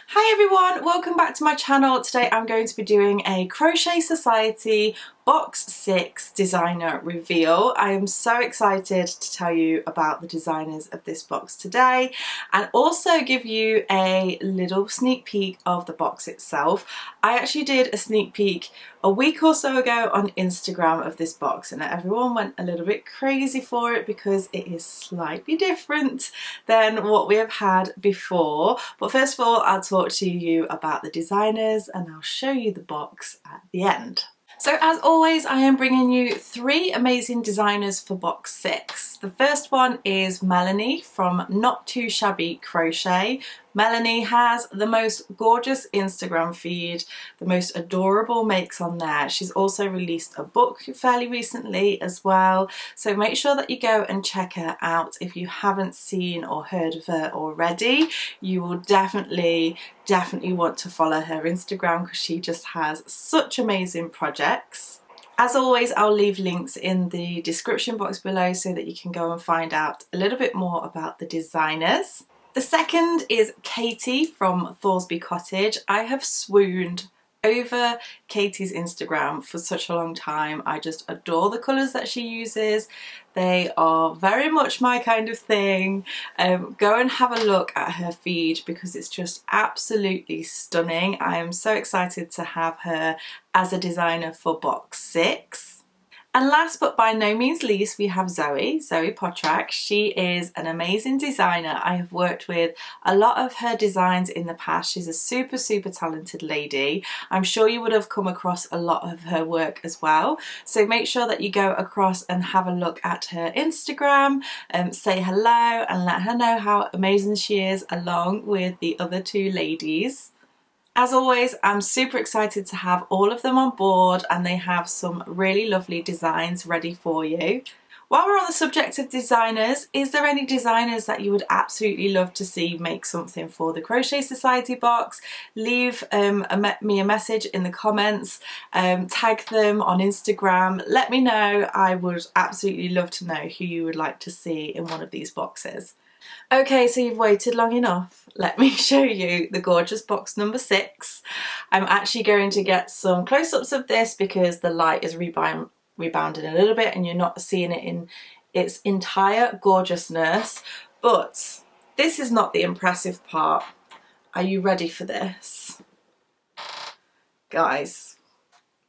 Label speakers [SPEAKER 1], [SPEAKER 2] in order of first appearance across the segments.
[SPEAKER 1] Hi everyone, welcome back to my channel. Today I'm going to be doing a Crochet Society Box 6 designer reveal. I am so excited to tell you about the designers of this box today and also give you a little sneak peek of the box itself. I actually did a sneak peek a week or so ago on Instagram of this box and everyone went a little bit crazy for it because it is slightly different than what we have had before. But first of all, I'll talk to you about the designers and I'll show you the box at the end. So as always, I am bringing you three amazing designers for box 6. The first one is Melanie from Not Too Shabby Crochet. Melanie has the most gorgeous Instagram feed, the most adorable makes on there. She's also released a book fairly recently as well. So make sure that you go and check her out if you haven't seen or heard of her already. You will definitely want to follow her Instagram because she just has such amazing projects. As always, I'll leave links in the description box below so that you can go and find out a little bit more about the designers. The second is Katie from Thorsby Cottage. I have swooned over Katie's Instagram for such a long time. I just adore the colours that she uses. They are very much my kind of thing. Go and have a look at her feed because it's just absolutely stunning. I am so excited to have her as a designer for box 6. And last but by no means least, we have Zoe Potrak. She is an amazing designer. I have worked with a lot of her designs in the past. She's a super talented lady. I'm sure you would have come across a lot of her work as well. So make sure that you go across and have a look at her Instagram, say hello and let her know how amazing she is along with the other two ladies. As always, I'm super excited to have all of them on board and they have some really lovely designs ready for you. While we're on the subject of designers, is there any designers that you would absolutely love to see make something for the Crochet Society box? Leave me a message in the comments, tag them on Instagram, let me know. I would absolutely love to know who you would like to see in one of these boxes. Okay, so you've waited long enough. Let me show you the gorgeous box number 6. I'm actually going to get some close-ups of this because the light is rebounding a little bit and you're not seeing it in its entire gorgeousness. But this is not the impressive part. Are you ready for this? Guys,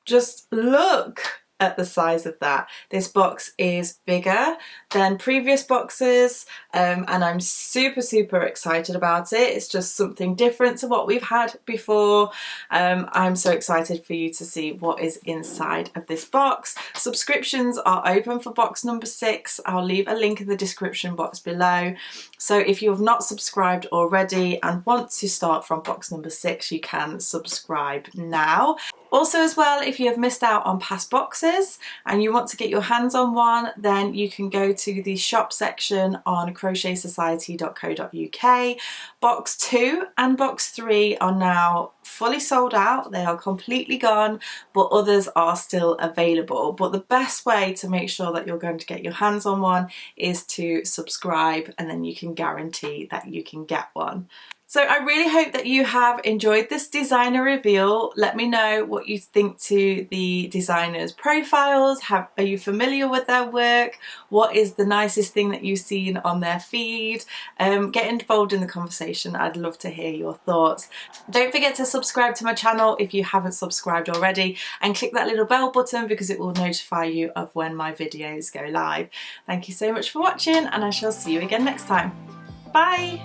[SPEAKER 1] just look at the size of that. This box is bigger than previous boxes and I'm super excited about it. It's just something different to what we've had before. I'm so excited for you to see what is inside of this box. Subscriptions are open for box number 6. I'll leave a link in the description box below. So if you have not subscribed already and want to start from box number 6, you can subscribe now. Also as well, if you have missed out on past boxes and you want to get your hands on one, then you can go to the shop section on crochetsociety.co.uk. Box 2 and box 3 are now fully sold out. They are completely gone, but others are still available. But the best way to make sure that you're going to get your hands on one is to subscribe and then you can guarantee that you can get one. So I really hope that you have enjoyed this designer reveal. Let me know what you think to the designers' profiles. Are you familiar with their work? What is the nicest thing that you've seen on their feed? Get involved in the conversation. I'd love to hear your thoughts. Don't forget to subscribe to my channel if you haven't subscribed already and click that little bell button because it will notify you of when my videos go live. Thank you so much for watching and I shall see you again next time. Bye!